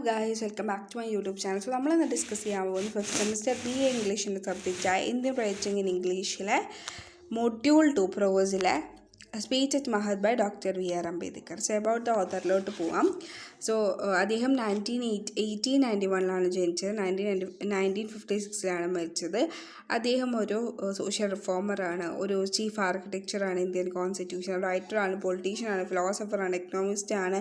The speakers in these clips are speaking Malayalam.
guys, welcome back to my YouTube channel. So, we will discuss first semester BA English in the subject Indian writing in English module 2 proposal speech at Mahadl by Dr. V.R. Ambedkar. So, about the author ലോട്ട് പോവാം. സോ അദ്ദേഹം 1891 ജനിച്ചത്. 1956 മരിച്ചത്. അദ്ദേഹം ഒരു സോഷ്യൽ റിഫോമറാണ്, ഒരു ചീഫ് ആർക്കിടെക്ചറാണ്, ഇന്ത്യൻ കോൺസ്റ്റിറ്റ്യൂഷൻ റൈറ്ററാണ്, പൊളിറ്റീഷ്യനാണ്, ഫിലോസഫറാണ്, എക്കണോമിസ്റ്റാണ്,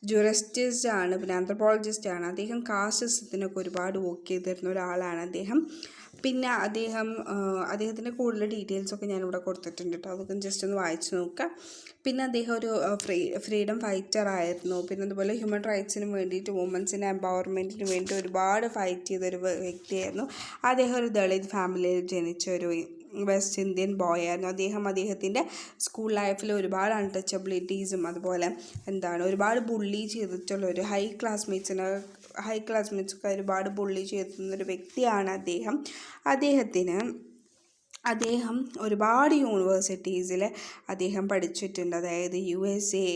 ജൂറിസ്റ്റിസ്റ്റാണ്, പിന്നെ ആന്ത്രപ്പോളജിസ്റ്റാണ്. അദ്ദേഹം കാസ്റ്റ് സിസ്റ്റത്തിനൊക്കെ ഒരുപാട് വർക്ക് ചെയ്തിരുന്ന ഒരാളാണ് അദ്ദേഹം. പിന്നെ അദ്ദേഹത്തിൻ്റെ കൂടുതൽ ഡീറ്റെയിൽസൊക്കെ ഞാനിവിടെ കൊടുത്തിട്ടുണ്ട് കേട്ടോ, അതൊക്കെ ജസ്റ്റ് ഒന്ന് വായിച്ച് നോക്കുക. പിന്നെ അദ്ദേഹം ഒരു ഫ്രീഡം ഫൈറ്റർ ആയിരുന്നു. പിന്നെ അതുപോലെ ഹ്യൂമൻ റൈറ്റ്സിന് വേണ്ടിയിട്ട്, വുമൻസിൻ്റെ എംപവർമെൻറ്റിന് വേണ്ടി ഒരുപാട് ഫൈറ്റ് ചെയ്തൊരു വ്യക്തിയായിരുന്നു. അദ്ദേഹം ഒരു ദളിത് ഫാമിലിയിൽ ജനിച്ച ഒരു വെസ്റ്റ് ഇന്ത്യൻ ബോയ് ആയിരുന്നു. അദ്ദേഹത്തിൻ്റെ സ്കൂൾ ലൈഫിൽ ഒരുപാട് അൺടച്ചബിലിറ്റീസും അതുപോലെ ഒരുപാട് ബുള്ളി ചെയ്തിട്ടുള്ള ഒരു ഹൈ ക്ലാസ്മേറ്റ്സൊക്കെ ഒരുപാട് ബുള്ളി ചെയ്തിരുന്നൊരു വ്യക്തിയാണ് അദ്ദേഹം. അദ്ദേഹം ഒരുപാട് യൂണിവേഴ്സിറ്റീസിൽ അദ്ദേഹം പഠിച്ചിട്ടുണ്ട്. അതായത് USA,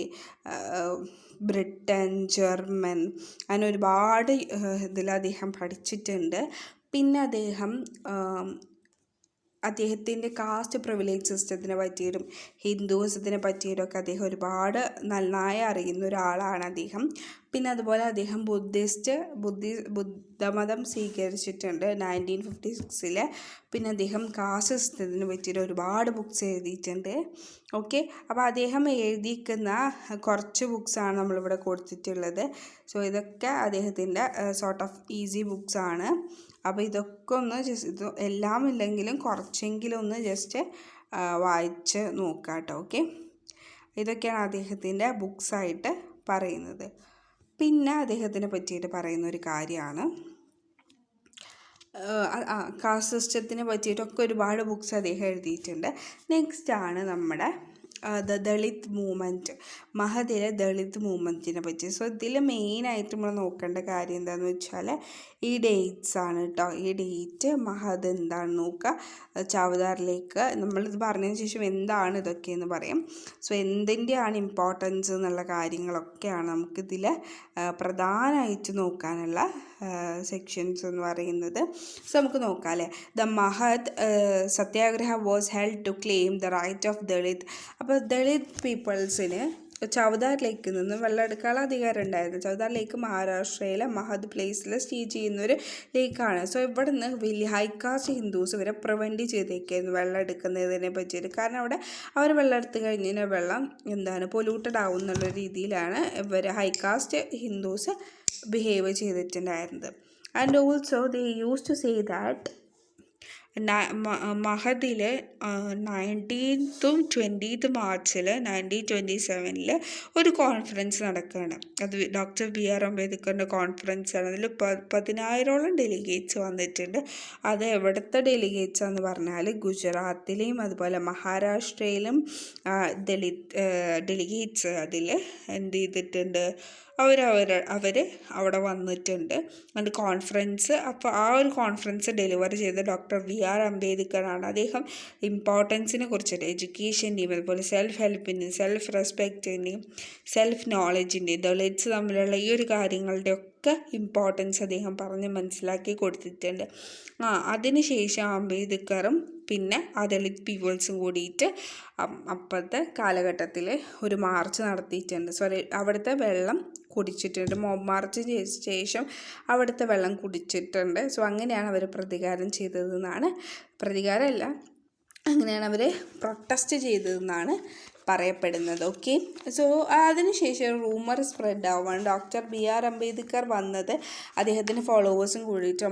ബ്രിട്ടൻ, ജർമ്മൻ, അങ്ങനെ ഒരുപാട് ഇതിൽ അദ്ദേഹം പഠിച്ചിട്ടുണ്ട്. പിന്നെ അദ്ദേഹത്തിൻ്റെ കാസ്റ്റ് പ്രിവിലേജ് സിസ്റ്റത്തിനെ പറ്റിയിട്ടും ഹിന്ദുയിസത്തിനെ പറ്റിയിട്ടൊക്കെ അദ്ദേഹം ഒരുപാട് നന്നായി അറിയുന്ന ഒരാളാണ് അദ്ദേഹം. പിന്നെ അതുപോലെ അദ്ദേഹം ബുദ്ധമതം സ്വീകരിച്ചിട്ടുണ്ട് 1956. പിന്നെ അദ്ദേഹം കാസ്റ്റ് സിസ്റ്റത്തിനെ പറ്റിയിട്ട് ഒരുപാട് ബുക്സ് എഴുതിയിട്ടുണ്ട്. ഓക്കെ, അപ്പോൾ അദ്ദേഹം എഴുതിയിരിക്കുന്ന കുറച്ച് ബുക്സാണ് നമ്മളിവിടെ കൊടുത്തിട്ടുള്ളത്. സോ ഇതൊക്കെ അദ്ദേഹത്തിൻ്റെ സോർട്ട് ഓഫ് ഈസി ബുക്സാണ്. അപ്പോൾ ഇതൊക്കെ ഒന്ന് ഇത് എല്ലാം ഇല്ലെങ്കിലും കുറച്ചെങ്കിലും ഒന്ന് ജസ്റ്റ് വായിച്ച് നോക്കാം കേട്ടോ. ഓക്കെ, ഇതൊക്കെയാണ് അദ്ദേഹത്തിൻ്റെ ബുക്സായിട്ട് പറയുന്നത്. പിന്നെ അദ്ദേഹത്തിനെ പറ്റിയിട്ട് പറയുന്ന ഒരു കാര്യമാണ് കാസ്റ്റ് സിസ്റ്റത്തിനെ പറ്റിയിട്ടൊക്കെ ഒരുപാട് ബുക്സ് അദ്ദേഹം എഴുതിയിട്ടുണ്ട്. നെക്സ്റ്റ് നമ്മുടെ ദളിത് മൂവ്മെൻറ്റ്, മഹദിലെ ദളിത് മൂവ്മെൻറ്റിനെ പറ്റി. സോ ഇതിൽ മെയിനായിട്ട് നമ്മൾ നോക്കേണ്ട കാര്യം എന്താണെന്ന് വെച്ചാൽ ഈ ഡേറ്റ്സ് ആണ് കേട്ടോ. ഈ ഡേറ്റ് മഹദ് എന്താണെന്ന് നോക്കുക. ചൗദാറിലേക്ക് നമ്മളിത് പറഞ്ഞതിന് ശേഷം എന്താണ് ഇതൊക്കെയെന്ന് പറയും. സോ എന്തിൻ്റെയാണ് ഇമ്പോർട്ടൻസ് എന്നുള്ള കാര്യങ്ങളൊക്കെയാണ് നമുക്കിതിൽ പ്രധാനമായിട്ട് നോക്കാനുള്ള സെക്ഷൻസ് എന്ന് പറയുന്നത്. സോ നമുക്ക് നോക്കാം അല്ലേ. The Mahad satyagraha was held to claim the right of Dalit. അപ്പോൾ ദളിത് പീപ്പിൾസിന് ചൗദാർ ലേക്കിൽ നിന്ന് വെള്ളം എടുക്കാനുള്ള അധികാരം ഉണ്ടായിരുന്നു. ചൗദാർ ലേക്ക് മഹാരാഷ്ട്രയിലെ മഹദ് പ്ലേസിൽ സ്ഥിതി ചെയ്യുന്നൊരു ലേക്കാണ്. സോ ഇവിടെ നിന്ന് വലിയ ഹൈകാസ്റ്റ് ഹിന്ദുസ് വരെ പ്രിവെൻറ്റ് ചെയ്തേക്കായിരുന്നു വെള്ളം എടുക്കുന്നതിനെ പറ്റിയിട്ട്. കാരണം അവിടെ അവർ വെള്ളം എടുത്തു കഴിഞ്ഞാൽ വെള്ളം പൊല്യൂട്ടഡ് ആവും എന്നുള്ള രീതിയിലാണ് ഇവർ ഹൈകാസ്റ്റ് ഹിന്ദുസ് ബിഹേവ് ചെയ്തിട്ടുണ്ടായിരുന്നത്. And also they use to say that മഹദിൽ 19th to 20th മാർച്ചിൽ 1927 ഒരു കോൺഫറൻസ് നടക്കുകയാണ്. അത് ഡോക്ടർ B.R. അംബേദ്കറിൻ്റെ കോൺഫറൻസാണ്. അതിൽ 10,000ഓളം ഡെലിഗേറ്റ്സ് വന്നിട്ടുണ്ട്. അത് എവിടുത്തെ ഡെലിഗേറ്റ്സ് എന്ന് പറഞ്ഞാൽ ഗുജറാത്തിലെയും അതുപോലെ മഹാരാഷ്ട്രയിലും ഡെലിഗേറ്റ്സ് അതിൽ എന്ത് ചെയ്തിട്ടുണ്ട്, അവർ അവിടെ വന്നിട്ടുണ്ട്. അത് കോൺഫറൻസ്, അപ്പോൾ ആ ഒരു കോൺഫറൻസ് ഡെലിവർ ചെയ്ത ഡോക്ടർ B.R. അംബേദ്കറാണ്. അദ്ദേഹം ഇമ്പോർട്ടൻസിനെ കുറിച്ചിട്ട് എഡ്യൂക്കേഷൻ്റെയും അതുപോലെ സെൽഫ് ഹെൽപ്പിൻ്റെയും സെൽഫ് റെസ്പെക്റ്റിൻ്റെയും സെൽഫ് നോളജിൻ്റെയും ദളിറ്റ്സ് തമ്മിലുള്ള ഈ ഒരു കാര്യങ്ങളുടെ ഒക്കെ ഇമ്പോർട്ടൻസ് അദ്ദേഹം പറഞ്ഞ് മനസ്സിലാക്കി കൊടുത്തിട്ടുണ്ട്. അതിനുശേഷം അംബേദ്കറും പിന്നെ ആ ദളിത് പീപ്പിൾസും കൂടിയിട്ട് അപ്പോഴത്തെ കാലഘട്ടത്തിൽ ഒരു മാർച്ച് നടത്തിയിട്ടുണ്ട്. അവിടുത്തെ വെള്ളം കുടിച്ചിട്ടുണ്ട്. മോബ് മാർച്ചിന് ശേഷം അവിടുത്തെ വെള്ളം കുടിച്ചിട്ടുണ്ട്. സോ അങ്ങനെയാണ് അവർ പ്രതികാരം ചെയ്തതെന്നാണ്, പ്രതികാരമല്ല, അങ്ങനെയാണ് അവർ പ്രൊട്ടസ്റ്റ് ചെയ്തതെന്നാണ് പറയപ്പെടുന്നത്. ഓക്കെ, സോ അതിനുശേഷം റൂമർ സ്പ്രെഡ് ആവുകയാണ്. Doctor B.R. അംബേദ്കർ വന്നത് അദ്ദേഹത്തിൻ്റെ ഫോളോവേഴ്സും കൂടിയിട്ട്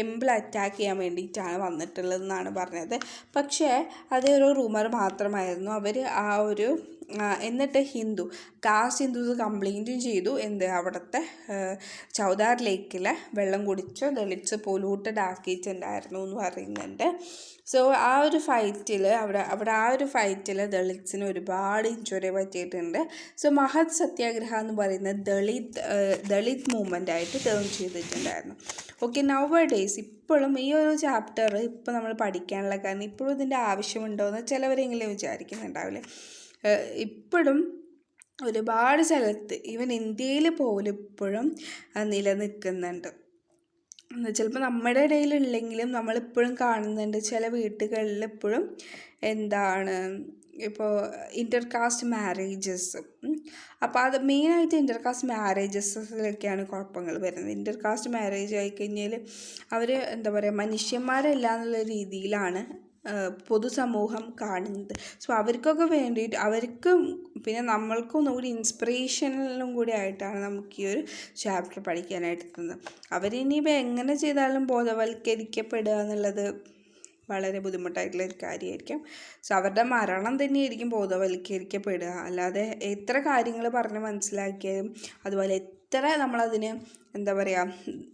ടെമ്പിൾ അറ്റാക്ക് ചെയ്യാൻ വേണ്ടിയിട്ടാണ് വന്നിട്ടുള്ളതെന്നാണ് പറഞ്ഞത്. പക്ഷേ അതൊരു റൂമർ മാത്രമായിരുന്നു. അവർ എന്നിട്ട് കാസ്റ്റ് ഹിന്ദുസ് കംപ്ലൈൻറ്റും ചെയ്തു. അവിടുത്തെ ചൗദാർ ലേക്കിലെ വെള്ളം കുടിച്ച് ദളിറ്റ്സ് പൊല്യൂട്ടഡ് ആക്കിയിട്ടുണ്ടായിരുന്നു എന്ന് പറയുന്നുണ്ട്. സോ ആ ഒരു ഫൈറ്റിൽ ദളിറ്റ്സിന് ഒരുപാട് ഇഞ്ചുറി പറ്റിയിട്ടുണ്ട്. സോ മഹദ് സത്യാഗ്രഹ എന്ന് പറയുന്നത് ദളിത് മൂവ്മെൻ്റ് ആയിട്ട് ടേൺ ചെയ്തിട്ടുണ്ടായിരുന്നു. ഓക്കെ, നൗ ഡേയ്സ് ഇപ്പോഴും ഈ ഒരു ചാപ്റ്റർ ഇപ്പോൾ നമ്മൾ പഠിക്കാനുള്ള കാരണം ഇപ്പോഴും ഇതിൻ്റെ ആവശ്യമുണ്ടോ എന്ന് ചിലവരെങ്കിലും വിചാരിക്കുന്നുണ്ടാവില്ലേ. ഇപ്പോഴും ഒരുപാട് സ്ഥലത്ത് ഈവൻ ഇന്ത്യയിൽ പോലും ഇപ്പോഴും നിലനിൽക്കുന്നുണ്ട്. ചിലപ്പോൾ നമ്മുടെ ഇടയിലില്ലെങ്കിലും നമ്മളിപ്പോഴും കാണുന്നുണ്ട് ചില വീട്ടുകളിൽ ഇപ്പോഴും എന്താണ് ഇപ്പോൾ ഇൻ്റർകാസ്റ്റ് മാരേജസ്. അപ്പോൾ അത് മെയിനായിട്ട് ഇൻ്റർകാസ്റ്റ് മാരേജസിലൊക്കെയാണ് കുഴപ്പങ്ങൾ വരുന്നത്. ഇൻ്റർകാസ്റ്റ് മാരേജ് ആയിക്കഴിഞ്ഞാൽ അവർ എന്താ പറയുക, മനുഷ്യന്മാരല്ല എന്നുള്ള രീതിയിലാണ് പൊതുസമൂഹം കാണുന്നത്. സോ അവർക്കൊക്കെ വേണ്ടിയിട്ട് അവർക്കും പിന്നെ നമ്മൾക്കും ഒന്നുകൂടി ഇൻസ്പിറേഷനിലും കൂടി ആയിട്ടാണ് നമുക്ക് ഈ ഒരു ചാപ്റ്റർ പഠിക്കാനായിട്ട് എത്തുന്നത്. അവരിനിയിപ്പോൾ എങ്ങനെ ചെയ്താലും ബോധവൽക്കരിക്കപ്പെടുക എന്നുള്ളത് വളരെ ബുദ്ധിമുട്ടായിട്ടുള്ള ഒരു കാര്യമായിരിക്കും. സോ അവരുടെ മരണം തന്നെയായിരിക്കും ബോധവൽക്കരിക്കപ്പെടുക. അല്ലാതെ എത്ര കാര്യങ്ങൾ പറഞ്ഞ് മനസ്സിലാക്കിയാലും അതുപോലെ എത്ര നമ്മളതിന് എന്താ പറയുക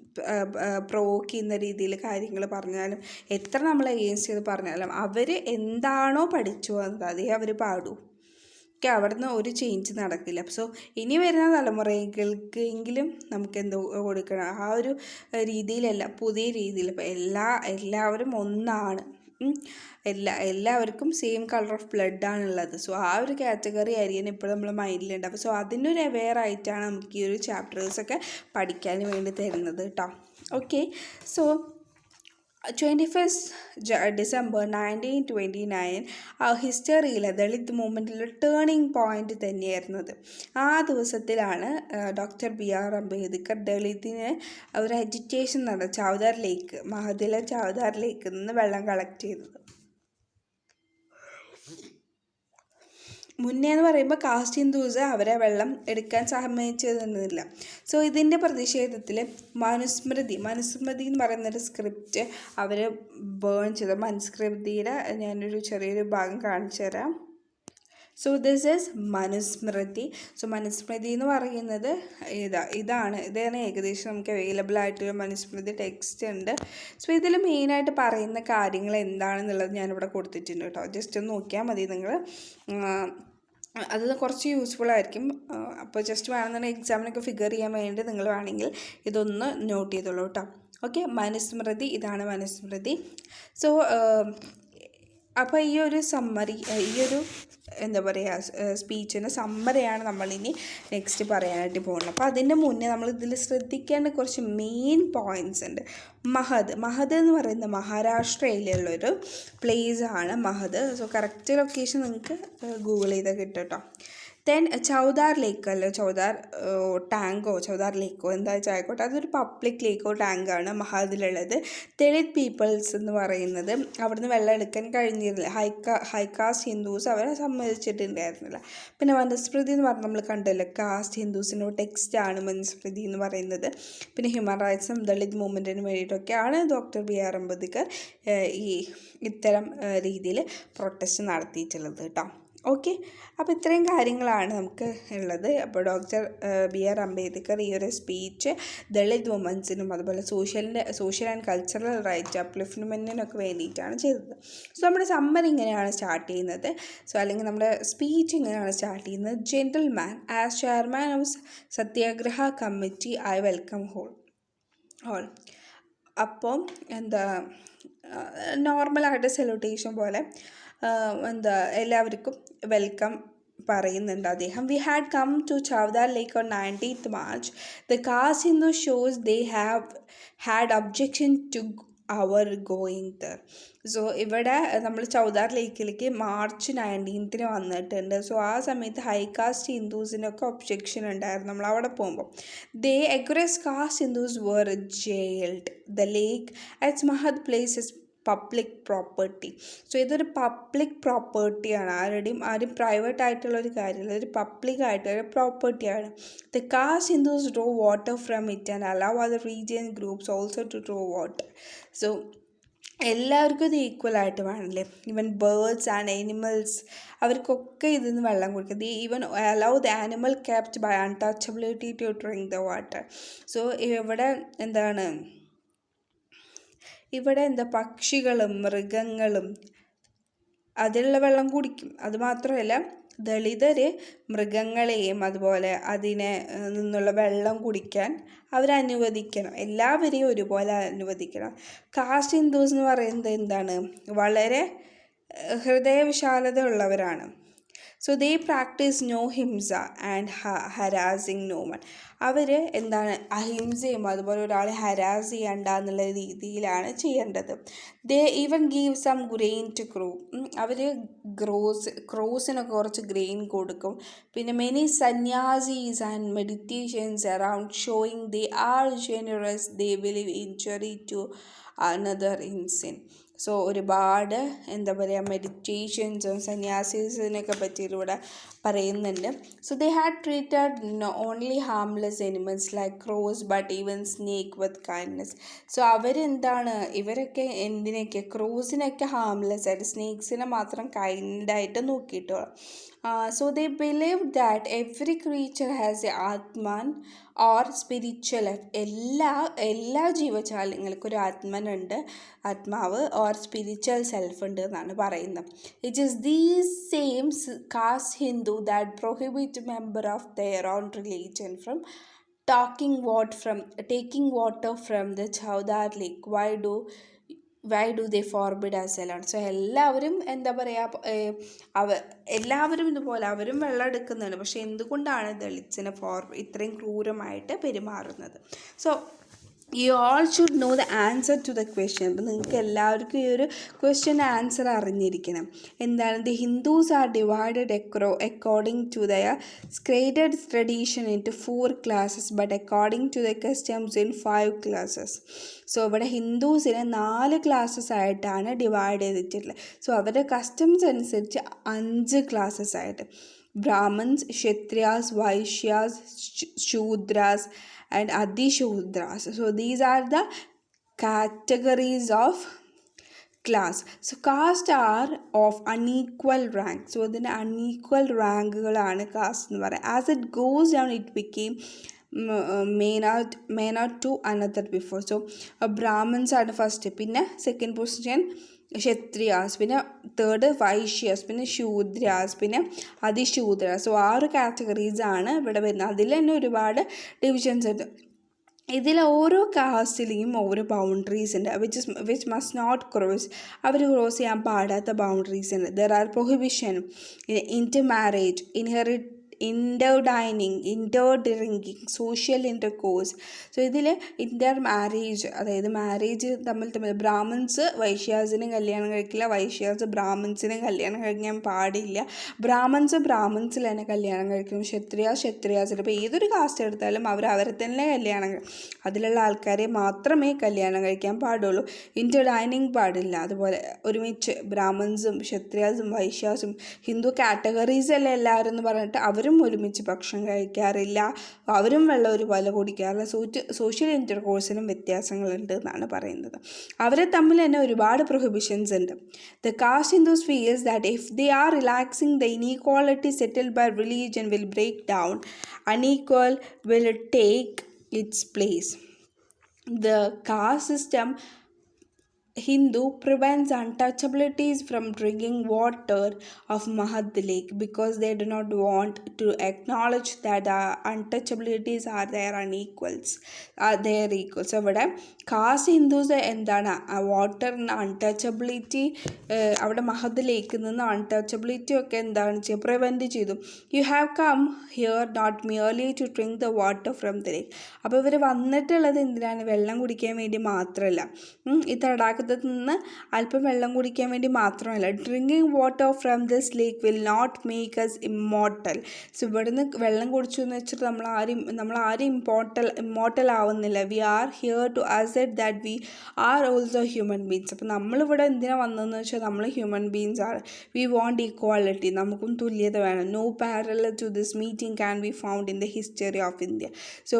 പ്രൊവോക്ക് ചെയ്യുന്ന രീതിയിൽ കാര്യങ്ങൾ പറഞ്ഞാലും എത്ര നമ്മൾ എഗെയിൻസ്റ്റ് ചെയ്ത് പറഞ്ഞാലും അവർ എന്താണോ പഠിച്ചു വന്നത് അതേ അവർ പാടൂ. അവിടെ നിന്ന് ഒരു ചേഞ്ച് നടക്കില്ല. സോ ഇനി വരുന്ന തലമുറകൾക്ക് എങ്കിലും നമുക്ക് എന്തോ കൊടുക്കണം, ആ ഒരു രീതിയിലല്ല പുതിയ രീതിയിൽ. ഇപ്പോൾ എല്ലാവരും ഒന്നാണ്, എല്ലാവർക്കും സെയിം കളർ ഓഫ് ബ്ലഡ് ആണുള്ളത്. സോ ആ ഒരു കാറ്റഗറി ആയിരിക്കും ഇപ്പോൾ നമ്മൾ മൈൻഡിലുണ്ട്. അപ്പോൾ സോ അതിനൊരു അവെയർ ആയിട്ടാണ് നമുക്ക് ഈ ഒരു ചാപ്റ്റേഴ്സൊക്കെ പഠിക്കാൻ വേണ്ടി തരുന്നത് കേട്ടോ. ഓക്കെ, സോ 21st December 1929 ആ ഹിസ്റ്ററിയിലെ ദളിത് മൂവ്മെൻറ്റിലെ ടേണിംഗ് പോയിൻ്റ് തന്നെയായിരുന്നത്. ആ ദിവസത്തിലാണ് ഡോക്ടർ BR അംബേദ്കർ ദളിതിന് ഒരു അജിറ്റേഷൻ നടന്ന ചൗദാർ ലേക്ക്, മഹദിലെ ചൗദാർ ലേക്കിൽ നിന്ന് വെള്ളം കളക്ട് ചെയ്തത്. മുന്നേ എന്ന് പറയുമ്പോൾ കാസ്റ്റ് ഹിന്ദുസ് അവരെ വെള്ളം എടുക്കാൻ സമ്മതിച്ചിരുന്നില്ല. സോ ഇതിൻ്റെ പ്രതിഷേധത്തിൽ മനുസ്മൃതി എന്ന് പറയുന്നൊരു സ്ക്രിപ്റ്റ് അവർ ബേൺ ചെയ്തു. മനുസ്മൃതിയുടെ ഞാനൊരു ചെറിയൊരു ഭാഗം കാണിച്ചു തരാം. So this is Manusmriti. So Manusmriti എന്ന് പറയുന്നത് ഇതാണ് ഏകദേശം നമുക്ക് അവൈലബിൾ ആയിട്ടൊരു മനുസ്മൃതി ടെക്സ്റ്റ് ഉണ്ട്. സോ ഇതിൽ മെയിനായിട്ട് പറയുന്ന കാര്യങ്ങൾ എന്താണെന്നുള്ളത് ഞാനിവിടെ കൊടുത്തിട്ടുണ്ട് കേട്ടോ. ജസ്റ്റ് ഒന്ന് നോക്കിയാൽ മതി നിങ്ങൾ. അത് കുറച്ച് യൂസ്ഫുൾ ആയിരിക്കും. അപ്പോൾ ജസ്റ്റ് വേണമെന്നുണ്ടെങ്കിൽ എക്സാമിനൊക്കെ ഫിഗർ ചെയ്യാൻ വേണ്ടി നിങ്ങൾ വേണമെങ്കിൽ ഇതൊന്ന് നോട്ട് ചെയ്തോളൂ കേട്ടോ. ഓക്കെ, മനുസ്മൃതി, ഇതാണ് മനുസ്മൃതി. സോ അപ്പോൾ ഈ ഒരു സമ്മറി, ഈ ഒരു എന്താ പറയുക സ്പീച്ചിന് സമ്മറിയാണ് നമ്മളിനി നെക്സ്റ്റ് പറയാനായിട്ട് പോകുന്നത്. അപ്പോൾ അതിൻ്റെ മുന്നേ നമ്മൾ ഇതിൽ ശ്രദ്ധിക്കേണ്ട കുറച്ച് മെയിൻ പോയിൻറ്റ്സ് ഉണ്ട്. മഹദ് എന്ന് പറയുന്ന മഹാരാഷ്ട്രയിലുള്ളൊരു പ്ലേസ് ആണ് മഹദ്. സോ കറക്റ്റ് ലൊക്കേഷൻ നിങ്ങൾക്ക് ഗൂഗിൾ ചെയ്താൽ കിട്ടും കേട്ടോ. ദെൻ ചൗദാർ ലേക്ക്, അല്ല ചൗദാർ ടാങ്കോ ചൗദാർ ലേക്കോ എന്താ വെച്ചാൽ ആയിക്കോട്ടെ, അതൊരു പബ്ലിക് ലേക്കോ ടാങ്കാണ് മഹദിലുള്ളത്. ദളിത് പീപ്പിൾസ് എന്ന് പറയുന്നത് അവിടുന്ന് വെള്ളം എടുക്കാൻ കഴിഞ്ഞിരുന്നില്ല. ഹൈകാസ്റ്റ് ഹിന്ദുസ് അവരെ സമ്മതിച്ചിട്ടുണ്ടായിരുന്നില്ല. പിന്നെ മനുസ്മൃതി എന്ന് പറഞ്ഞാൽ നമ്മൾ കണ്ടല്ലോ, കാസ്റ്റ് ഹിന്ദുസിൻ്റെ ടെക്സ്റ്റാണ് മനുസ്മൃതി എന്ന് പറയുന്നത്. പിന്നെ ഹ്യൂമൻ റൈറ്റ്സും ദളിത് മൂവ്മെൻറ്റിന് വേണ്ടിയിട്ടൊക്കെയാണ് ഡോക്ടർ BR അംബേദ്കർ ഇത്തരം രീതിയിൽ പ്രൊട്ടസ്റ്റ് നടത്തിയിട്ടുള്ളത് കേട്ടോ. ഓക്കെ, അപ്പോൾ ഇത്രയും കാര്യങ്ങളാണ് നമുക്ക് ഉള്ളത്. അപ്പോൾ ഡോക്ടർ BR അംബേദ്കർ ഈ ഒരു സ്പീച്ച് ദളിത് വുമൻസിനും അതുപോലെ സോഷ്യൽ ആൻഡ് കൾച്ചറൽ റൈറ്റ് അപ്ലിഫ്റ്റ്മെൻറ്റിനൊക്കെ വേണ്ടിയിട്ടാണ് ചെയ്തത്. സോ നമ്മുടെ സമ്മർ ഇങ്ങനെയാണ് സ്റ്റാർട്ട് ചെയ്യുന്നത്. സോ അല്ലെങ്കിൽ നമ്മുടെ സ്പീച്ച് ഇങ്ങനെയാണ് സ്റ്റാർട്ട് ചെയ്യുന്നത്. Gentleman, as chairman of satyagraha committee I welcome whole. അപ്പം എന്താ നോർമലായിട്ട് സല്യൂട്ടേഷൻ പോലെ എല്ലാവർക്കും വെൽക്കം പറയുന്നുണ്ട് അദ്ദേഹം. We had come to Chavdar lake on 19th March. The caste Hindu shows they have had objection to our going there. So ഇവിടെ നമ്മൾ ചൗദാർ ലേക്കിലേക്ക് March 19th വന്നിട്ടുണ്ട്. സോ ആ സമയത്ത് ഹൈകാസ്റ്റ് ഹിന്ദുസിനൊക്കെ ഒബ്ജെക്ഷൻ ഉണ്ടായിരുന്നു നമ്മൾ അവിടെ പോകുമ്പോൾ. They aggress caste Hindus were jailed. The lake at Mahad places public property. So ഇതൊരു പബ്ലിക് പ്രോപ്പർട്ടിയാണ്, ആരും പ്രൈവറ്റ് ആയിട്ടുള്ളൊരു കാര്യമല്ല, ഒരു പബ്ലിക്കായിട്ടൊരു പ്രോപ്പർട്ടിയാണ്. The caste Hindus draw water from it and allow other region groups also to draw water. So എല്ലാവർക്കും ഇത് ഈക്വലായിട്ട് വേണമല്ലേ. ഈവൻ ബേർഡ്സ് ആൻഡ് ആനിമൽസ് അവർക്കൊക്കെ ഇതിൽ നിന്ന് വെള്ളം കുടിക്കുക. They even allow the animal kept by untouchability to drink the water. So ഇവിടെ പക്ഷികളും മൃഗങ്ങളും അതിലുള്ള വെള്ളം കുടിക്കും. അതുമാത്രമല്ല ദളിതർ മൃഗങ്ങളെയും അതുപോലെ അതിനെ നിന്നുള്ള വെള്ളം കുടിക്കാൻ അവരനുവദിക്കണം. എല്ലാവരെയും ഒരുപോലെ അനുവദിക്കണം. കാസ്റ്റ് ഹിന്ദുസ് എന്ന് പറയുന്നത് എന്താണ്, വളരെ ഹൃദയവിശാലത ഉള്ളവരാണ്. So they practise no himsa and harassing no one. അവർ എന്താണ് അഹിംസയും അതുപോലെ ഒരാളെ ഹരാസ് ചെയ്യണ്ട എന്നുള്ള രീതിയിലാണ് ചെയ്യേണ്ടത്. They even give some grain to crow. അവർ ക്രോസിനൊക്കെ കുറച്ച് ഗ്രെയിൻ കൊടുക്കും. പിന്നെ many sanyasis and meditations around showing they are generous, they believe injury to another in sin. So ഒരുപാട് എന്താ പറയുക മെഡിറ്റേഷൻസും സന്യാസീസിനൊക്കെ പറ്റിയിലൂടെ പറയുന്നുണ്ട്. So they had treated only harmless animals like crows but even snake with kindness. So അവരെന്താണ് ഇവരൊക്കെ എന്തിനൊക്കെ ക്രോസിനൊക്കെ ഹാംലെസ് ആയിട്ട് സ്നേക്സിനെ മാത്രം കൈൻഡായിട്ട് നോക്കിയിട്ടോളാം. So they believe that every creature has a atman or spiritual life. എല്ലാ ജീവജാലങ്ങൾക്കും ഒരു ആത്മാവ് ഓർ സ്പിരിച്വൽ സെൽഫ് ഉണ്ട് എന്നാണ് പറയുന്നത്. It is these same caste Hindu that prohibit member of their own religion from taking water from the Chowdar lake. Why do they forbid us alone? So എല്ലാവരും എന്താ പറയുക എല്ലാവരും ഇതുപോലെ അവരും വെള്ളം എടുക്കുന്നുണ്ട്. പക്ഷെ എന്തുകൊണ്ടാണ് ദളിത്സിനെ ഇത്രയും ക്രൂരമായിട്ട് പെരുമാറുന്നത്? So you all should know the answer to the question. അപ്പം നിങ്ങൾക്ക് എല്ലാവർക്കും ഈ ഒരു ക്വസ്റ്റ്യൻ ആൻസർ അറിഞ്ഞിരിക്കണം. എന്താണ്? The Hindus are divided according to their sacred tradition into 4 classes but according to the customs in 5 classes. So ഇവിടെ ഹിന്ദുസിനെ 4 classes ആയിട്ടാണ് ഡിവൈഡ് ചെയ്തിട്ടുള്ളത്. സോ അവരുടെ കസ്റ്റംസ് അനുസരിച്ച് 5 classes ആയിട്ട്. Brahmins, Kshatriyas, Vaishyas, Shudras and Adishudras. So these are the categories of class. So caste are of unequal rank. So ഇതിന് unequal റാങ്കുകളാണ് കാസ്റ്റ് എന്ന് പറയുന്നത്. As it goes down it became may not to another before. So Brahmins ആണ് ഫസ്റ്റ്, പിന്നെ സെക്കൻഡ് പൊസിഷൻ ക്ഷത്രിയാസ്, പിന്നെ തേർഡ് വൈശ്യാസ്, പിന്നെ ശൂദ്രാസ്, പിന്നെ അതിശൂദ്രാസ്. സോ 6 കാറ്റഗറീസാണ് ഇവിടെ വരുന്നത്. അതിൽ തന്നെ ഒരുപാട് ഡിവിഷൻസ് ഉണ്ട്. ഇതിൽ ഓരോ കാസ്റ്റിലെയും ഓരോ ബൗണ്ടറീസ് ഉണ്ട് വിച്ച് മസ്റ്റ് നോട്ട് ക്രോസ്. അവർ ക്രോസ് ചെയ്യാൻ പാടാത്ത ബൗണ്ടറീസ് ഉണ്ട്. There are prohibition, inter marriage, indoor drinking, social intercourse. So ഇതിൽ ഇൻ്റർ മാരേജ്, അതായത് മാരേജ് തമ്മിൽ ബ്രാഹ്മിൻസ് വൈശ്യാസിനെ കല്യാണം കഴിക്കില്ല, വൈശ്യാസ് ബ്രാഹ്മിൻസിനെ കല്യാണം കഴിക്കാൻ പാടില്ല, ബ്രാഹ്മിൻസിൽ തന്നെ കല്യാണം കഴിക്കും, ക്ഷത്രിയാസിൽ. ഇപ്പോൾ ഏതൊരു കാസ്റ്റ് എടുത്താലും അവരെ തന്നെ അതിലുള്ള ആൾക്കാരെ മാത്രമേ കല്യാണം കഴിക്കാൻ പാടുള്ളൂ. ഇൻ്റർ ഡൈനിങ് പാടില്ല. അതുപോലെ ഒരുമിച്ച് ബ്രാഹ്മിൻസും ക്ഷത്രിയാസും വൈശ്യാസും ഹിന്ദു കാറ്റഗറീസ് അല്ല എല്ലാവരും എന്ന് പറഞ്ഞിട്ട് അവരും ഒരുമിച്ച് ഭക്ഷണം കഴിക്കാറില്ല, അവരും വെള്ളം ഒരുപോലെ കുടിക്കാറില്ല. സോഷ്യൽ ഇൻ്റർകോഴ്സിനും വ്യത്യാസങ്ങളുണ്ട് എന്നാണ് പറയുന്നത്. അവരെ തമ്മിൽ തന്നെ ഒരുപാട് പ്രൊഹിബിഷൻസ് ഉണ്ട്. The caste Hindus feels that if they are relaxing the inequality settled by religion will break down, unequal will take its place. The caste system Hindu prevents untouchabilities from drinking water of Mahadl lake because they do not want to acknowledge that the untouchabilities are their equals. So ഇവിടെ കാസ്റ്റ് ഹിന്ദുസ് എന്താണ് വാട്ടറിന് അൺടച്ചബിലിറ്റി അവിടെ മഹദ് ലേക്കിൽ നിന്ന് അൺടച്ചബിലിറ്റി ഒക്കെ എന്താണ് ചെയ്യുക, പ്രിവെൻറ്റ് ചെയ്തു. You have come here not merely to drink the water from the lake. അപ്പോൾ ഇവർ വന്നിട്ടുള്ളത് എന്തിനാണ്? വെള്ളം കുടിക്കാൻ വേണ്ടി മാത്രമല്ല, ഈ തടാകത്തിൽ നിന്ന് അല്പം വെള്ളം കുടിക്കാൻ വേണ്ടി മാത്രമല്ല. Drinking water from this lake will not make us immortal. So ഇവിടുന്ന് വെള്ളം കുടിച്ചു എന്ന് വെച്ചിട്ട് നമ്മളാരും ഇമ്മോർട്ടൽ ആവുന്നില്ല. We are here to accept that we are also human beings. അപ്പോൾ നമ്മളിവിടെ എന്തിനാണ് വന്നതെന്ന് വെച്ചാൽ നമ്മൾ ഹ്യൂമൻ ബീങ്സ് ആണ്. വി വോണ്ട് ഈക്വാലിറ്റി, നമുക്കും തുല്യത വേണം. No parallel to this meeting can be found in the history of India. So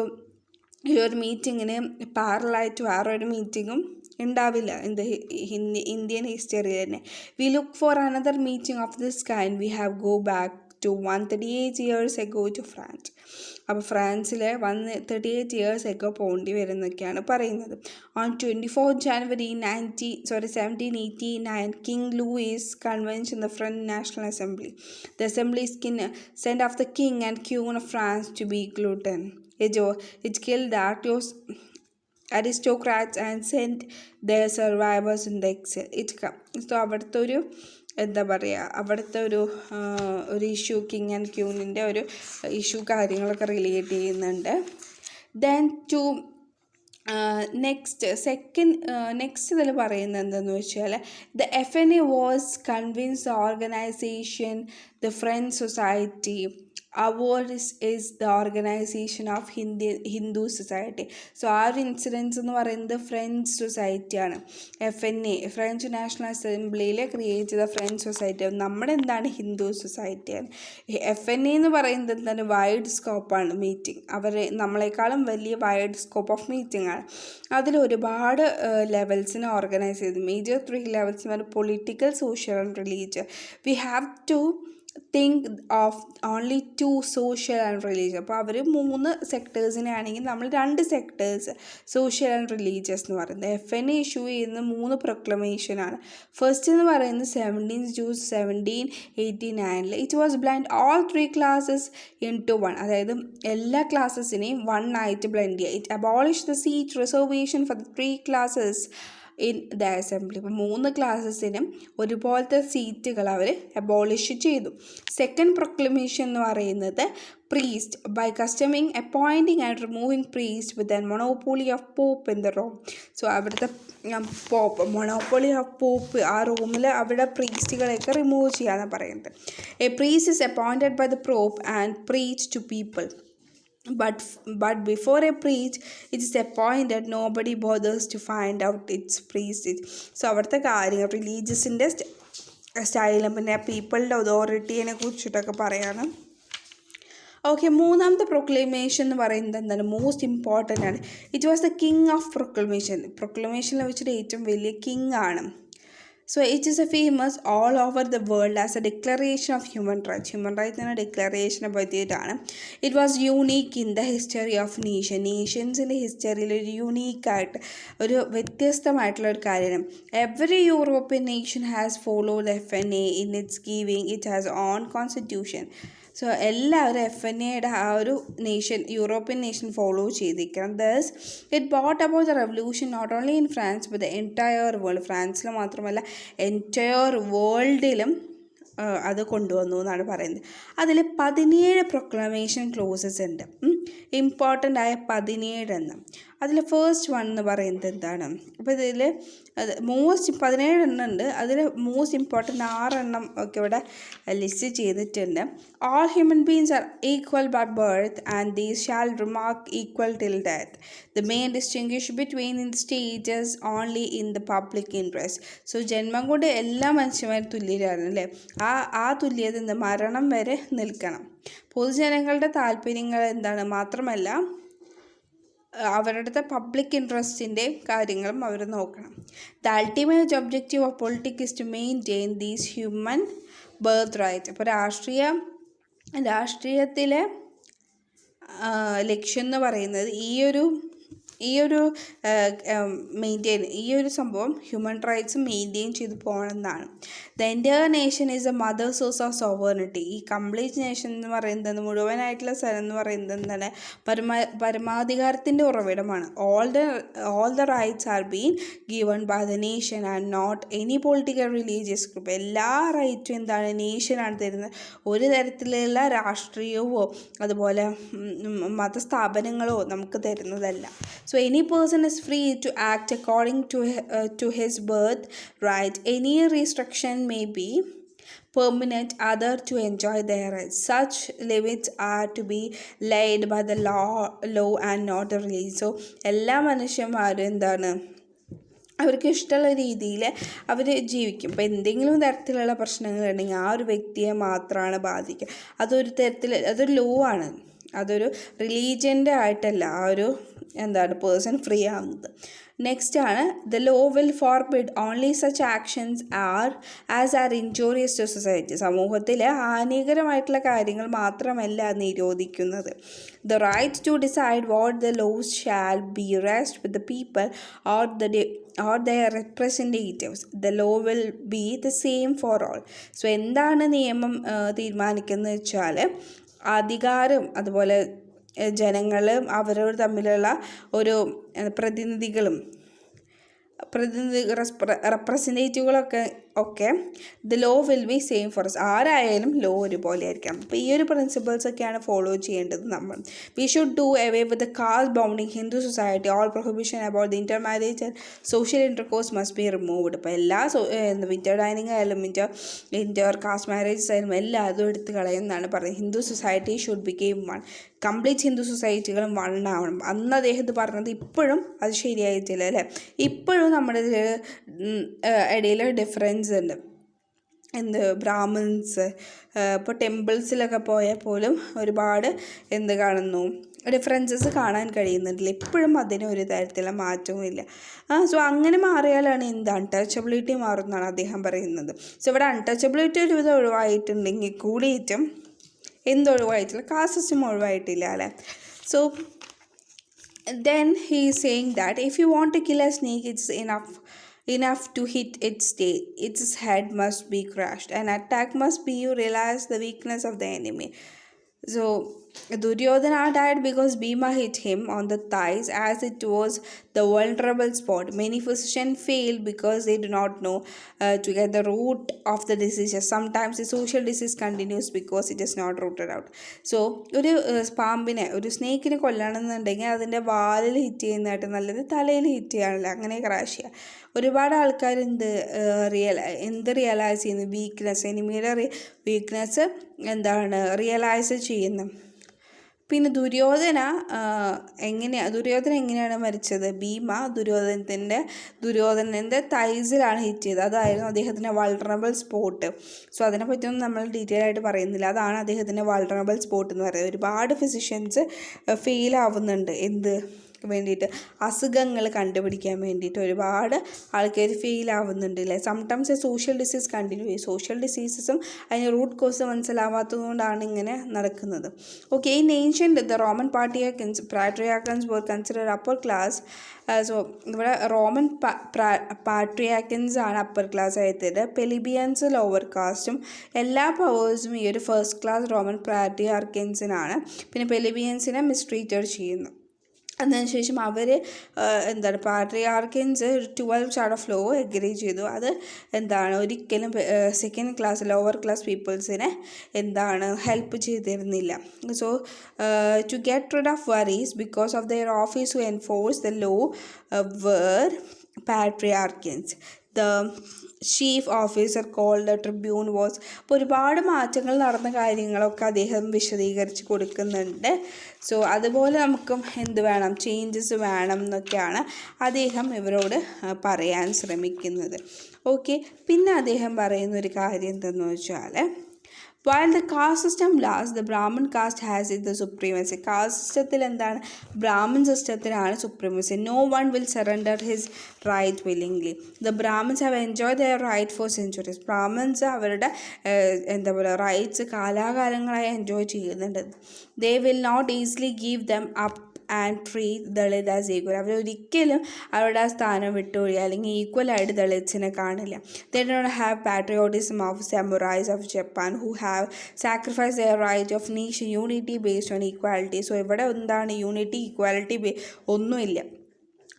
ഈ ഒരു മീറ്റിങ്ങിന് പാരലായിട്ട് വേറൊരു മീറ്റിങ്ങും ഉണ്ടാവില്ല ഇന്ത്യൻ ഹിസ്റ്ററി തന്നെ. We look for another meeting of this kind we have go back to 138 years ago to France. അപ്പോൾ ഫ്രാൻസിൽ 138 years ago പോകേണ്ടി വരുന്നൊക്കെയാണ് പറയുന്നത്. On 24 January 1789 King Louis convention the French National Assembly. The Assembly sent off the King and Queen of France to be gluten. It killed the aristocrats and sent their survivors in the exile. So അവിടുത്തെ ഒരു എന്താ പറയുക, അവിടുത്തെ ഒരു ഇഷ്യൂ, കിങ് ആൻഡ് ക്യൂനിൻ്റെ ഒരു ഇഷ്യൂ കാര്യങ്ങളൊക്കെ റിലേറ്റ് ചെയ്യുന്നുണ്ട്. ദെൻ ടു നെക്സ്റ്റ് ഇതിൽ പറയുന്നത് എന്താണെന്ന് വെച്ചാൽ, the FNA was convince the organisation, the French society award is the organisation of Hindu society. So ആ ഒരു ഇൻസിഡൻസ് എന്ന് പറയുന്നത് ഫ്രഞ്ച് സൊസൈറ്റിയാണ്. FNA ഫ്രഞ്ച് നാഷണൽ അസംബ്ലിയിൽ ക്രിയേറ്റ് ചെയ്ത ഫ്രഞ്ച് സൊസൈറ്റി. നമ്മുടെ എന്താണ്, ഹിന്ദു സൊസൈറ്റിയാണ്. FNA എന്ന് പറയുന്നത് എന്താണ്, വൈഡ് സ്കോപ്പാണ് മീറ്റിംഗ്. നമ്മളെക്കാളും വലിയ വൈഡ് സ്കോപ്പ് ഓഫ് മീറ്റിംഗ് ആണ്. അതിൽ ഒരുപാട് ലെവൽസിനെ ഓർഗനൈസ് ചെയ്തു. മേജർ 3 ലെവൽസ് എന്ന് പറഞ്ഞാൽ political, social and religious. We have to think of only 2 social and religious. അപ്പോൾ അവർ 3 സെക്ടേഴ്സിനെ ആണെങ്കിൽ നമ്മൾ 2 സെക്ടേഴ്സ് സോഷ്യൽ ആൻഡ് റിലീജിയസ് എന്ന് പറയുന്നത്. FNA ഇഷ്യൂ ചെയ്യുന്ന 3 പ്രൊക്ലമേഷനാണ്. ഫസ്റ്റ് എന്ന് പറയുന്നത് 17 June 1789. It was blend all 3 classes into 1. അതായത് എല്ലാ ക്ലാസ്സസിനെയും 1 ആയിട്ട് ബ്ലെൻഡ് ചെയ്യുക. It abolish the seat reservation for the 3 classes in the assembly. ഇപ്പോൾ 3 ക്ലാസ്സസിനും ഒരുപോലത്തെ സീറ്റുകൾ അവർ അബോളിഷ് ചെയ്തു. സെക്കൻഡ് പ്രൊക്ലമേഷൻ എന്ന് പറയുന്നത് priest by customing appointing and removing priest with an monopoly of pope in the Rome. So അവിടുത്തെ മൊണോപ്പൊളി ഓഫ് പോപ്പ്, ആ റൂമിൽ അവിടെ പ്രീസ്റ്റുകളെയൊക്കെ റിമൂവ് ചെയ്യാമെന്ന് പറയുന്നത്. A priest is appointed by the pope and preach to people. But before a priest it is appointed, nobody bothers to find out its priest. So അവിടുത്തെ കാര്യങ്ങൾ റിലീജിയസിൻ്റെ സ്റ്റൈലും പിന്നെ പീപ്പിളിൻ്റെ അതോറിറ്റീനെ കുറിച്ചിട്ടൊക്കെ പറയാണ്. ഓക്കെ, മൂന്നാമത്തെ പ്രൊക്ലമേഷൻ എന്ന് പറയുന്നത് എന്താണ്, മോസ്റ്റ് ഇമ്പോർട്ടൻ്റ് ആണ്. It was the king of പ്രൊക്ലമേഷനിൽ വെച്ചിട്ട് ഏറ്റവും വലിയ കിങ് ആണ്. So it is a famous all over the world as a declaration of human rights. Human rights എന്ന ഡിക്ലറേഷനെ പറ്റിയിട്ടാണ്. It was unique in the history of നേഷൻസിൻ്റെ ഹിസ്റ്ററിയിൽ ഒരു യൂണീക്കായിട്ട് ഒരു വ്യത്യസ്തമായിട്ടുള്ള ഒരു കാര്യമാണ്. Every European nation has followed FNA in its giving it has on constitution. So എല്ലാവരും FNAയുടെ ആ ഒരു യൂറോപ്യൻ നേഷൻ ഫോളോ ചെയ്തിരിക്കണം. Thus it bought about the revolution not only in France but the entire world. ഫ്രാൻസിൽ മാത്രമല്ല എൻറ്റയർ വേൾഡിലും അത് കൊണ്ടുവന്നു എന്നാണ് പറയുന്നത്. അതിൽ 17 പ്രൊക്ലമേഷൻ ക്ലോസസ് ഉണ്ട്, ഇമ്പോർട്ടൻ്റ് ആയ 17 എണ്ണം. അതിൽ ഫസ്റ്റ് വൺ എന്ന് പറയുന്നത് എന്താണ്, അപ്പോൾ ഇതിൽ 17 എണ്ണം ഉണ്ട്. അതിൽ മോസ്റ്റ് ഇമ്പോർട്ടൻ്റ് 6 എണ്ണം ഒക്കെ ഇവിടെ ലിസ്റ്റ് ചെയ്തിട്ടുണ്ട്. All human beings are equal by birth and these shall remark equal till death. The main distinguish between in stages only in the public interest. So ജന്മം കൊണ്ട് എല്ലാ മനുഷ്യന്മാരും തുല്യരാണ് അല്ലേ. ആ തുല്യത എന്താ, മരണം വരെ നിൽക്കണം. പൊതുജനങ്ങളുടെ താല്പര്യങ്ങൾ എന്താണ് മാത്രമല്ല അവരുടെ പബ്ലിക് ഇൻട്രസ്റ്റിൻ്റെ കാര്യങ്ങളും അവർ നോക്കണം. The ultimate objective of politics is to maintain these human birth rights. അപ്പോൾ രാഷ്ട്രീയത്തിലെ ലക്ഷ്യം എന്ന് പറയുന്നത് ഈ ഒരു സംഭവം ഹ്യൂമൻ റൈറ്റ്സ് മെയിൻറ്റെയിൻ ചെയ്ത് പോകണമെന്നാണ്. The entire nation is a mother source of sovereignty. ഈ കംപ്ലീറ്റ് നേഷൻ എന്ന് പറയുന്നത്, മുഴുവനായിട്ടുള്ള സ്ഥലം എന്ന് പറയുന്നത് എന്താണ്, പരമാധികാരത്തിൻ്റെ ഉറവിടമാണ്. All the rights are been given by the nation and not any political religious group. എല്ലാ റൈറ്റും എന്താണ്, നേഷനാണ് തരുന്നത്. ഒരു തരത്തിലുള്ള രാഷ്ട്രീയമോ അതുപോലെ മതസ്ഥാപനങ്ങളോ നമുക്ക് തരുന്നതല്ല. So any person is free to act according to his birth right. Any restriction may be permanent, other to enjoy their rights. Such limits are to be laid by the law and not the religion. So എല്ലാ മനുഷ്യന്മാരും എന്താണ്, അവർക്ക് ഇഷ്ടമുള്ള രീതിയിൽ അവർ ജീവിക്കും. ഇപ്പോൾ എന്തെങ്കിലും തരത്തിലുള്ള പ്രശ്നങ്ങളുണ്ടെങ്കിൽ ആ ഒരു വ്യക്തിയെ മാത്രമാണ് ബാധിക്കുക. അതൊരു ലോ ആണ്, അതൊരു റിലീജിയൻ്റെ ആയിട്ടല്ല ആ ഒരു പേഴ്സൺ ഫ്രീ ആവുന്നത്. നെക്സ്റ്റ് ആണ്, the law will forbid only such actions as are injurious to society. സമൂഹത്തിലെ ഹാനികരമായിട്ടുള്ള കാര്യങ്ങൾ മാത്രമല്ല നിരോധിക്കുന്നത്. The right to decide what the laws shall be rest with the people or their representatives. The law will be the same for all. So എന്താണ് നിയമം തീരുമാനിക്കുന്നത് വെച്ചാൽ, അധികാരം അതുപോലെ ജനങ്ങൾ അവരോട് തമ്മിലുള്ള ഒരു റെപ്രസെൻറ്റേറ്റീവുകളൊക്കെ ഒക്കെ the law will be same for us. ആരായാലും ലോ ഒരുപോലെ ആയിരിക്കണം. അപ്പോൾ ഈ ഒരു പ്രിൻസിപ്പിൾസൊക്കെയാണ് ഫോളോ ചെയ്യേണ്ടത് നമ്മൾ. We should do away with the caste bounding Hindu society. All prohibition about the inter marriage and social intercourse must be removed. ഇപ്പോൾ എല്ലാ വിൻ്റർ ഡൈനിങ് ആയാലും ഇൻ്റർ കാസ്റ്റ് മാരേജസ് ആയാലും എല്ലാം അതും എടുത്ത് കളയുന്നതാണ് പറയുന്നത്. Hindu society should become one. Complete Hindu സൊസൈറ്റികളും വൺ ആവണം. അന്ന് അദ്ദേഹം പറഞ്ഞത് ഇപ്പോഴും അത് ശരിയായിട്ടില്ല അല്ലേ. ഇപ്പോഴും നമ്മുടെ ഇടയിൽ ഡിഫറൻസ് ഉണ്ട്. ബ്രാഹ്മിൻസ് ഇപ്പോൾ ടെമ്പിൾസിലൊക്കെ പോയാൽ പോലും ഒരുപാട് കാണുന്നു, ഡിഫറൻസസ് കാണാൻ കഴിയുന്നുണ്ടല്ലോ. ഇപ്പോഴും അതിന് ഒരു തരത്തിലുള്ള മാറ്റവും ഇല്ല. സോ അങ്ങനെ മാറിയാലാണ് അൺടച്ചബിലിറ്റി മാറുമെന്നാണ് അദ്ദേഹം പറയുന്നത്. സോ ഇവിടെ അൺടച്ചബിലിറ്റി ഒരുവിധം ഒഴിവായിട്ടുണ്ടെങ്കിൽ കൂടിയിട്ടും ഒഴിവായിട്ടില്ല, കാസ്റ്റ് സിസ്റ്റം ഒഴിവായിട്ടില്ല അല്ലേ. So then he is saying that if you want to kill a snake, it's enough to hit its head must be crushed. An attack must be you realize the weakness of the enemy. So Duryodhana died because Bhima hit him on the thighs as it was the vulnerable spot. Many physicians fail because they do not know to get the root of the disease. Sometimes the social disease continues because it is not rooted out. So ഒരു സ്നേക്കിനെ കൊല്ലണമെന്നുണ്ടെങ്കിൽ അതിൻ്റെ വാലിൽ ഹിറ്റ് ചെയ്യുന്നതായിട്ട് നല്ലത് തലയിൽ ഹിറ്റ് ചെയ്യാനല്ല, അങ്ങനെ ക്രാഷ് ചെയ്യുക. ഒരുപാട് ആൾക്കാർ റിയലൈസ് ചെയ്യുന്നു, വീക്ക്നെസ്, എനിമിയുടെ വീക്ക്നെസ് റിയലൈസ് ചെയ്യുന്നു. പിന്നെ ദുര്യോധന എങ്ങനെയാണ് മരിച്ചത്? ഭീമ ദുര്യോധനൻ്റെ തൈസിലാണ് ഹിറ്റ് ചെയ്തത്. അതായിരുന്നു അദ്ദേഹത്തിൻ്റെ വൾണറബിൾ സ്പോട്ട്. സോ അതിനെപ്പറ്റിയൊന്നും നമ്മൾ ഡീറ്റെയിൽ ആയിട്ട് പറയുന്നില്ല. അതാണ് അദ്ദേഹത്തിൻ്റെ വൾണറബിൾ സ്പോട്ട് എന്ന് പറയുന്നത്. ഒരുപാട് ഫിസിഷ്യൻസ് ഫെയിൽ ആവുന്നുണ്ട് വേണ്ടിയിട്ട്, അസുഖങ്ങൾ കണ്ടുപിടിക്കാൻ വേണ്ടിയിട്ട് ഒരുപാട് ആൾക്കാർ ഫെയിൽ ആവുന്നുണ്ട് അല്ലേ. സംടൈംസ് സോഷ്യൽ ഡിസീസ് കണ്ടിന്യൂ ചെയ്യും. സോഷ്യൽ ഡിസീസസും അതിന് റൂട്ട് കോസ് മനസ്സിലാവാത്തതുകൊണ്ടാണ് ഇങ്ങനെ നടക്കുന്നത്. Okay, in ancient the Roman patricians were considered upper class. So ഇവിടെ റോമൻ പാട്രിയാർക്കൻസ് ആണ് അപ്പർ ക്ലാസ് ആയത്. പെലിബിയൻസ് ലോവർ കാസ്റ്റും. എല്ലാ പവേഴ്സും ഈ ഒരു ഫസ്റ്റ് ക്ലാസ് റോമൻ പാട്രിയാർക്കൻസിനാണ്. പിന്നെ പെലിബിയൻസിനെ മിസ്ട്രീറ്റഡ് ചെയ്യുന്നു. അതിനുശേഷം അവർ patricians 12 chart of law agree ചെയ്തു. അത് ഒരിക്കലും സെക്കൻഡ് ക്ലാസ് ലോവർ ക്ലാസ് പീപ്പിൾസിനെ ഹെൽപ്പ് ചെയ്തിരുന്നില്ല. So to get rid of worries because of their office to enforce the law were patriarchs. The chief officer called tribune was. അപ്പോൾ ഒരുപാട് മാറ്റങ്ങൾ നടന്ന കാര്യങ്ങളൊക്കെ അദ്ദേഹം വിശദീകരിച്ച് കൊടുക്കുന്നുണ്ട്. സോ അതുപോലെ നമുക്കും ചേഞ്ചസ് വേണം എന്നൊക്കെയാണ് അദ്ദേഹം ഇവരോട് പറയാൻ ശ്രമിക്കുന്നത്. ഓക്കെ, പിന്നെ അദ്ദേഹം പറയുന്നൊരു കാര്യം എന്തെന്ന് വെച്ചാൽ, while the caste system lasts, the Brahmin caste has the supremacy. Caste systemത്തിൽ ബ്രാഹ്മൺ സിസ്റ്റത്തിലാണ് supremacy. No one will surrender his right willingly. The Brahmins have enjoyed their right for centuries. Brahmins അവരുടെ റൈറ്റ്സ് കാലാകാലങ്ങളായി എൻജോയ് ചെയ്യുന്നുണ്ട്. They will not easily give them up and treat Dalit as equal. അവരൊരിക്കലും അവരുടെ ആ സ്ഥാനം വിട്ടുകൊഴിയുക അല്ലെങ്കിൽ ഈക്വലായിട്ട് ദളിത്സിനെ കാണില്ല. They do not have patriotism of samurais of Japan who have sacrificed their right of nation unity based on equality. So ഇവിടെ യൂണിറ്റി ഈക്വാലിറ്റി ഒന്നുമില്ല.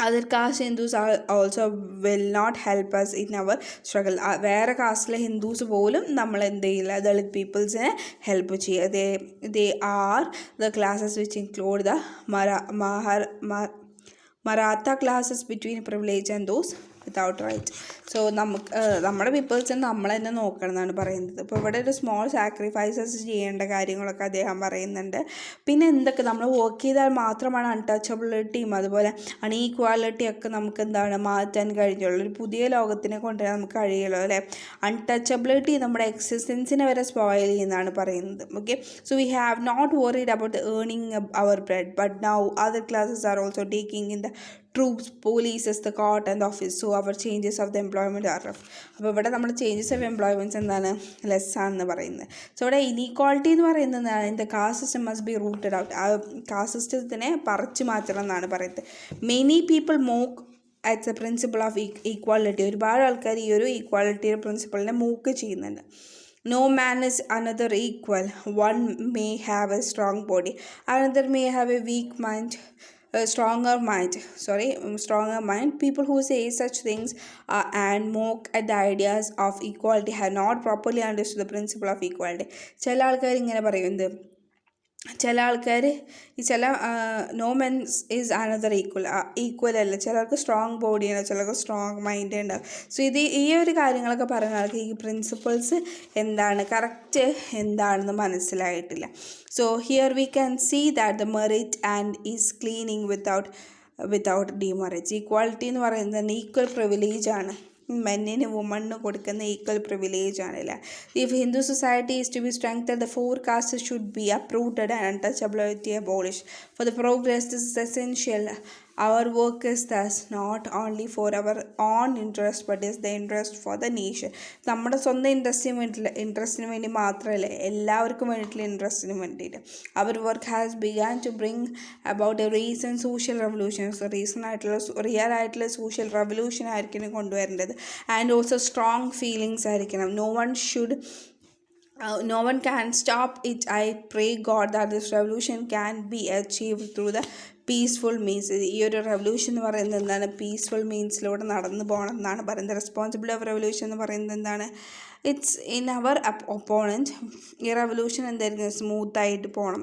Other caste Hindus also will not help us in our struggle. വേറെ കാസ്റ്റിലെ ഹിന്ദുസ് പോലും നമ്മൾ ദളിത് പീപ്പിൾസിനെ ഹെൽപ്പ് ചെയ്യുക. they are the classes which include the Maratha classes between privilege and those without rights. So നമ്മുടെ പീപ്പിൾസിനെ നമ്മൾ തന്നെ നോക്കണം എന്നാണ് പറയുന്നത്. ഇപ്പോൾ ഇവിടെ ഒരു സ്മോൾ സാക്രിഫൈസസ് ചെയ്യേണ്ട കാര്യങ്ങളൊക്കെ അദ്ദേഹം പറയുന്നുണ്ട്. പിന്നെ നമ്മൾ വർക്ക് ചെയ്താൽ മാത്രമാണ് അൺടച്ചബിലിറ്റിയും അതുപോലെ അൺഈക്വാലിറ്റി ഒക്കെ നമുക്ക് മാറ്റാൻ കഴിഞ്ഞുള്ളൂ. ഒരു പുതിയ ലോകത്തിനെ കൊണ്ടുവരാൻ നമുക്ക് കഴിയുള്ളൂ അല്ലേ. അൺടച്ചബിലിറ്റി നമ്മുടെ എക്സിസ്റ്റൻസിനെ വരെ സ്പോയിൽ ചെയ്യുന്നതാണ് പറയുന്നത്. Okay, so we have not worried about earning our bread but now other classes are also taking in the troops, police, the court and the office. So our changes of the employment are rough. അപ്പോൾ ഇവിടെ നമ്മൾ ചേഞ്ചസ് ഓഫ് എംപ്ലോയ്മെൻറ്റ്സ് ലെസ് ആണെന്ന് പറയുന്നത്. സോ ഇവിടെ ഇനീക്വാളിറ്റി എന്ന് പറയുന്നത് ഇതിൻ്റെ caste system must be rooted out. ആ കാസ്റ്റ് സിസ്റ്റത്തിനെ പറിച്ചു മാറ്റണം എന്നാണ് പറയുന്നത്. Many people mock at the principle of equality. ഒരുപാട് ആൾക്കാർ ഈ ഒരു ഈക്വാലിറ്റിയുടെ പ്രിൻസിപ്പിളിനെ മൂക്ക് ചെയ്യുന്നുണ്ട്. No man is another equal. One may have a strong body, another may have a weak mind. stronger mind. People who say such things and mock at the ideas of equality have not properly understood the principle of equality. ചില ആൾക്കാർ ഇങ്ങനെ പറയുന്നത്, ചില ആൾക്കാർ ഈ ചില no men's is another equal അല്ല, ചിലർക്ക് സ്ട്രോങ് ബോഡി ഉണ്ടാവും, ചിലർക്ക് സ്ട്രോങ് മൈൻഡ് ഉണ്ടാവും. സോ ഈ ഒരു കാര്യങ്ങളൊക്കെ പറയുന്ന ആൾക്ക് ഈ പ്രിൻസിപ്പിൾസ് എന്താണ്, കറക്റ്റ് എന്താണെന്ന് മനസ്സിലായിട്ടില്ല. So here we can see that the merit and is cleaning without demerits. Equality എന്ന് പറയുന്നത് ഈക്വൽ പ്രിവിലേജ് ആണ്, മെന്നിന് വുമണിന് കൊടുക്കുന്ന ഈക്വൽ പ്രിവിലേജ് ആണല്ലേ. If Hindu society is to be strengthened, the 4 castes should be uprooted and untouchability abolished. For the progress, this is essential. Our work is thus not only for our own interest but is the interest for the nation. നമ്മുടെ സ്വന്തം ഇൻട്രസ്റ്റിന് വേണ്ടി മാത്രമല്ല, എല്ലാവർക്കും വേണ്ടിയിട്ടുള്ള ഇൻട്രസ്റ്റിന് വേണ്ടിയിട്ട്. അവർ work has began to bring about a reason social revolution. Real ആയിട്ടുള്ള സോഷ്യൽ റെവല്യൂഷൻ ആയിരിക്കണം കൊണ്ടുവരേണ്ടത്. ആൻഡ് ഓൾസോ സ്ട്രോങ് ഫീലിങ്സ് ആയിരിക്കണം. No one can stop it. I pray God that this revolution can be achieved through the peaceful means. ഈ ഒരു റെവല്യൂഷൻ എന്ന് പറയുന്നത് എന്താണ്, പീസ്ഫുൾ മീൻസിലൂടെ നടന്നു പോകണം എന്നാണ് പറയുന്നത്. റെസ്പോൺസിബിലിറ്റി ഓഫ് റെവല്യൂഷൻ എന്ന് പറയുന്നത് എന്താണ്, ഇറ്റ്സ് ഇൻ അവർ ഒപ്പോണൻറ്റ്. ഈ റെവല്യൂഷൻ എന്തായിരിക്കും, സ്മൂത്തായിട്ട് പോകണം.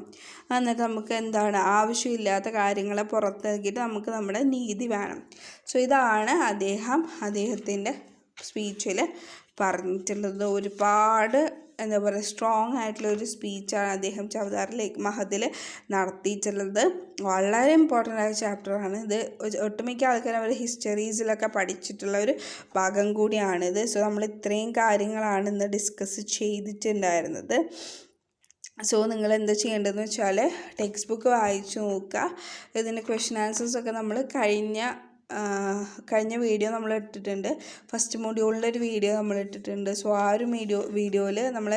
എന്നിട്ട് നമുക്ക് എന്താണ്, ആവശ്യമില്ലാത്ത കാര്യങ്ങളെ പുറത്താക്കിയിട്ട് നമുക്ക് നമ്മുടെ നീതി വേണം. സോ ഇതാണ് അദ്ദേഹത്തിൻ്റെ സ്പീച്ചിൽ പറഞ്ഞിട്ടുള്ളത്. ഒരുപാട് എന്താ പറയുക, സ്ട്രോങ് ആയിട്ടുള്ള ഒരു സ്പീച്ചാണ് അദ്ദേഹം മഹദിൽ നടത്തിയിട്ടുള്ളത്. വളരെ ഇമ്പോർട്ടൻ്റ് ആയ ചാപ്റ്ററാണ് ഇത്. ഒട്ടുമിക്ക ആൾക്കാരും അവർ ഹിസ്റ്ററീസിലൊക്കെ പഠിച്ചിട്ടുള്ള ഒരു ഭാഗം കൂടിയാണിത്. സോ നമ്മൾ ഇത്രയും കാര്യങ്ങളാണ് ഇന്ന് ഡിസ്കസ് ചെയ്തിട്ടുണ്ടായിരുന്നത്. സോ നിങ്ങൾ എന്താ ചെയ്യേണ്ടതെന്ന് വെച്ചാൽ ടെക്സ്റ്റ് ബുക്ക് വായിച്ചു നോക്കുക. ഇതിൻ്റെ ക്വസ്റ്റ്യൻ ആൻസേഴ്സൊക്കെ നമ്മൾ കഴിഞ്ഞ വീഡിയോ നമ്മൾ ഇട്ടിട്ടുണ്ട്. ഫസ്റ്റ് മൊഡ്യൂളിൻ്റെ ഒരു വീഡിയോ നമ്മൾ ഇട്ടിട്ടുണ്ട്. സോ ആ ഒരു വീഡിയോയിൽ നമ്മൾ